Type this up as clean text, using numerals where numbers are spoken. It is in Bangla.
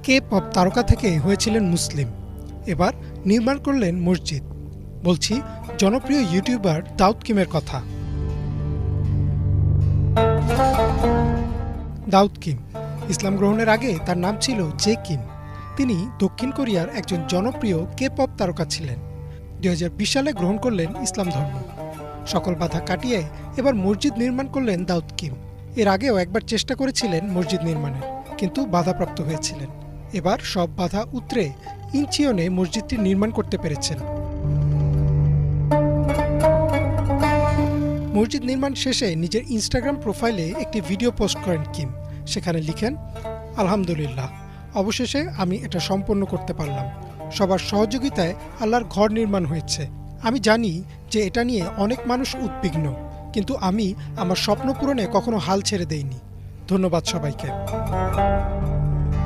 কে পপ তারকা থেকে হয়েছিলেন মুসলিম, এবার নির্মাণ করলেন মসজিদ। বলছি জনপ্রিয় ইউটিউবার দাউদ কিমের কথা। দাউদ কিম ইসলাম গ্রহণের আগে তার নাম ছিল জে কিম। তিনি দক্ষিণ কোরিয়ার একজন জনপ্রিয় কে পপ তারকা ছিলেন। 2020 সালে গ্রহণ করলেন ইসলাম ধর্ম। সকল বাধা কাটিয়ে এবার মসজিদ নির্মাণ করলেন দাউদ কিম। এর আগেও একবার চেষ্টা করেছিলেন মসজিদ নির্মাণের, কিন্তু বাধাপ্রাপ্ত হয়েছিলেন। এবার সব বাধা উতরে ইঞ্চিয়নে মসজিদটি নির্মাণ করতে পেরেছেন। মসজিদ নির্মাণ শেষে নিজের ইনস্টাগ্রাম প্রোফাইলে একটি ভিডিও পোস্ট করেন কিম। সেখানে লিখেন, আলহামদুলিল্লাহ, অবশেষে আমি এটা সম্পন্ন করতে পারলাম। সবার সহযোগিতায় আল্লাহর ঘর নির্মাণ হয়েছে। আমি জানি যে এটা নিয়ে অনেক মানুষ উদ্বিগ্ন, কিন্তু আমি আমার স্বপ্ন পূরণে কখনো হাল ছেড়ে দেইনি। ধন্যবাদ সবাইকে।